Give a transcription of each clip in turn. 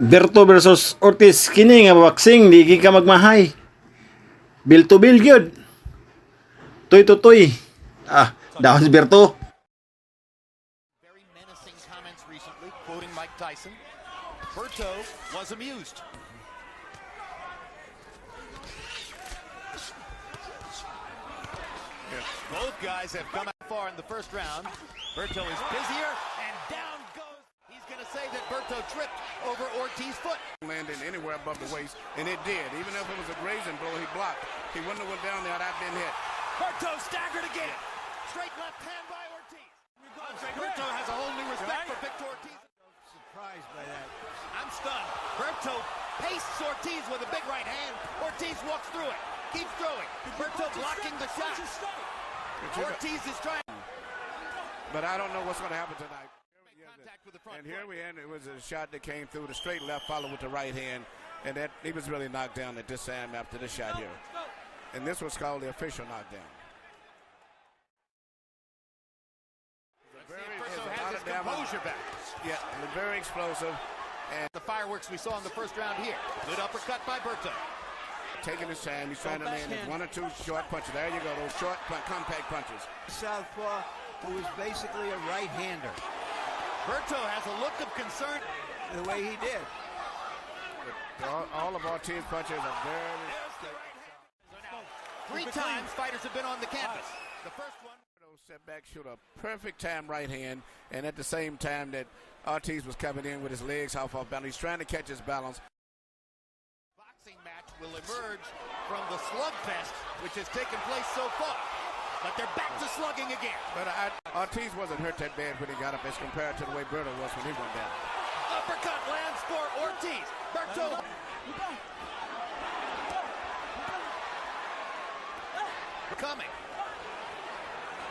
Berto versus Ortiz kini nga boxing di ka magmahay. Bill to bill gyud. Toy to toy. Dahon si Berto. Very menacing comments recently, quoting Mike Tyson. Berto was amused. Both guys have come out far in the first round. Berto is busier, and down goes. He's going to say that Berto tripped over Ortiz's foot. Landed anywhere above the waist, and it did. Even if it was a grazing blow, he blocked. He wouldn't have went down there had I been hit. Berto staggered again. Straight left hand by Ortiz. Berto has a whole new respect for Victor Ortiz. Surprised by that. I'm stunned. Berto pastes Ortiz with a big right hand. Ortiz walks through it. Keeps throwing. Berto blocking the shot. Ortiz is trying. But I don't know what's going to happen tonight. Contact with the front And here foot. we had, it was a shot that came through the straight left, followed with the right hand. And that he was really knocked down at this time after this shot here. And this was called the official knockdown. Berto has his composure back. Yeah, very explosive. And The fireworks we saw in the first round here. Good uppercut by Berto. taking his time, he's trying to land his one or two short punches. There you go, those short, compact punches. Southpaw, who was basically a right-hander, Berto has a look of concern. the way he did. All of Ortiz's punches are very... Three times fighters have been on the canvas. The first one. Set back, shoot a perfect time right hand, and at the same time that Ortiz was coming in with his legs half off balance. He's trying to catch his balance. Boxing match will emerge from the slugfest which has taken place so far. But they're back to slugging again. But Ortiz wasn't hurt that bad when he got up as compared to the way Berto was when he went down. Uppercut lands for Ortiz. Berto. Coming.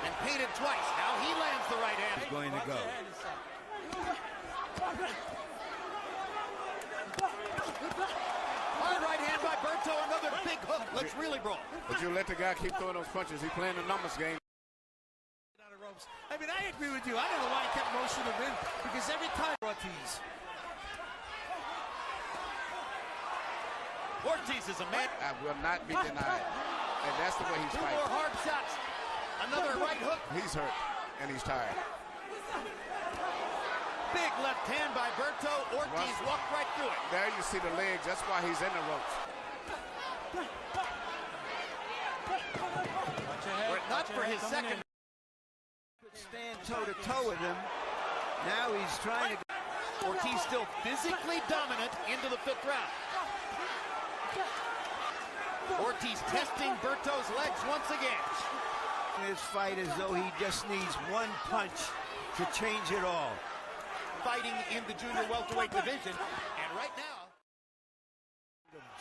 And painted twice. Now he lands the right hand. He's going to go. Hard right hand by Berto. Another big hook. Looks really broad. But you let the guy keep throwing those punches. He's playing the numbers game. Out of ropes. I mean, I agree with you. I don't know why he kept motioning him in, because every time Ortiz. Ortiz is a man. I will not be denied. And that's the way he's Two fighting. more hard shots. Another right hook. He's hurt, and he's tired. Big left hand by Berto. Ortiz walked right through it. There you see the legs. That's why he's in the ropes. Were it not for his second. Could stand toe-to-toe with him. Now he's trying to... Ortiz still physically dominant into the fifth round. Ortiz testing Berto's legs once again. This fight as though he just needs one punch to change it all. Fighting in the junior welterweight division. And right now,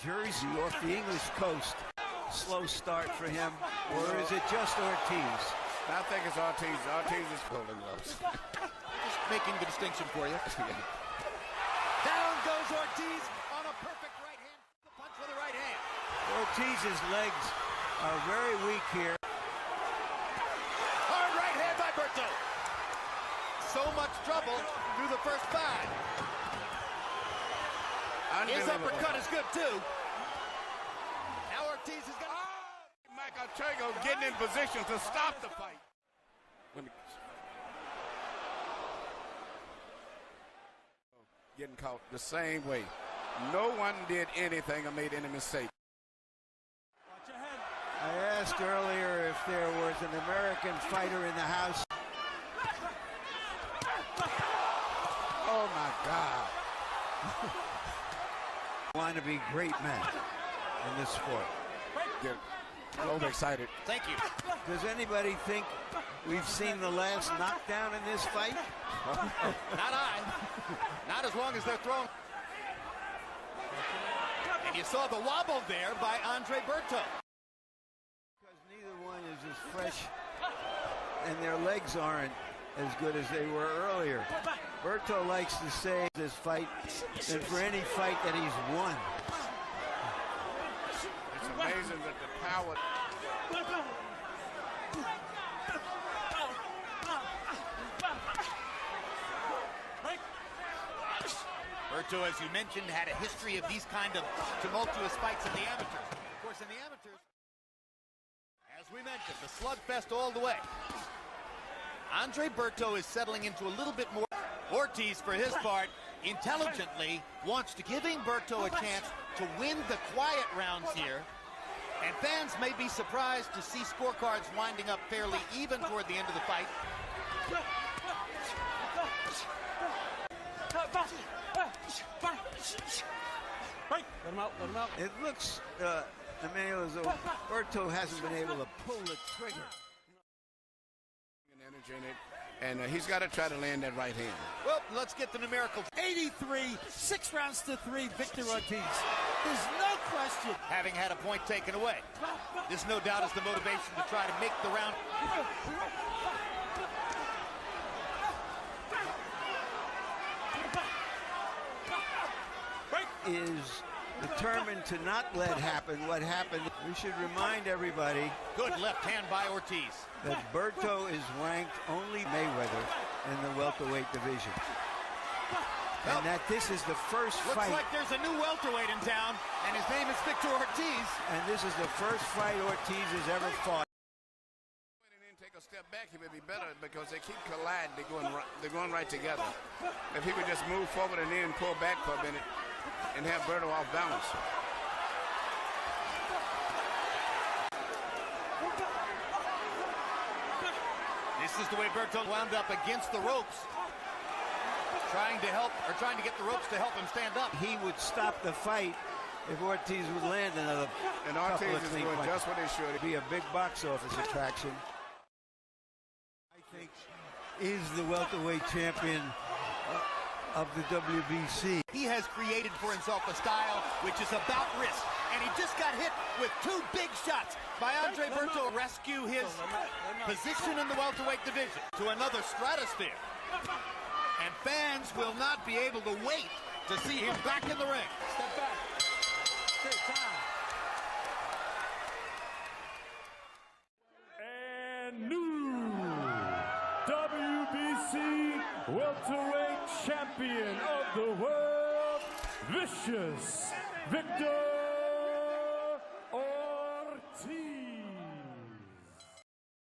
Jersey off the English coast. Slow start for him, or is it just Ortiz? I think it's Ortiz. Ortiz is pulling gloves. just making the distinction for you. Down goes Ortiz on a perfect right hand. The punch with the right hand. Ortiz's legs are very weak here. Hard right hand by Berto. So much trouble through the first five. His uppercut is good too. Now Ortiz is going to... Mike Ortega getting in position to stop the fight. Getting caught the same way. No one did anything or made any mistake. I asked earlier if there was an American fighter in the house. Oh my God. Want to be great men in this sport. Get overexcited. Thank you. Does anybody think we've seen the last knockdown in this fight? Not I. Not as long as they're throwing. And you saw the wobble there by Andre Berto. Because neither one is as fresh, and their legs aren't as good as they were earlier. Berto likes to say this fight than for any fight that he's won. It's amazing that the power... Berto, as you mentioned, had a history of these kind of tumultuous fights in the amateurs. Of course, in the amateurs, as we mentioned, the slugfest all the way. Andre Berto is settling into a little bit more. Ortiz, for his part, intelligently wants to give Berto a chance to win the quiet rounds here. And fans may be surprised to see scorecards winding up fairly even toward the end of the fight. Let him out, let him out. It looks, Emmanuel, as though Berto hasn't been able to pull the trigger. Energy in it, and he's got to try to land that right hand. Well, let's get the numerical. 83, 6 rounds to 3, Victor Ortiz. There's no question. Having had a point taken away. This, no doubt, is the motivation to try to make the round. Is determined to not let happen what happened. We should remind everybody Good left hand by Ortiz. that Berto is ranked only Mayweather in the welterweight division. And that this is the first Looks fight. like there's a new welterweight in town, and his name is Victor Ortiz. And this is the first fight Ortiz has ever fought. And then take a step back, he would be better because they keep colliding. They're going right together. If he would just move forward and then pull back for a minute and have Berto off balance. This is the way Berto wound up against the ropes, trying to get the ropes to help him stand up. He would stop the fight if Ortiz would land another And couple Ortiz of is clean doing punches. just what they should. It'd be a big box office attraction. I think is the welterweight champion of the WBC. He has created for himself a style which is about risk, and he just got hit with 2 big shots by Andre Berto. Rescue his position in the welterweight division to another stratosphere. And fans will not be able to wait to see him back in the ring. Step back. Take time. And new WBC welterweight champion of the world, Vicious Victor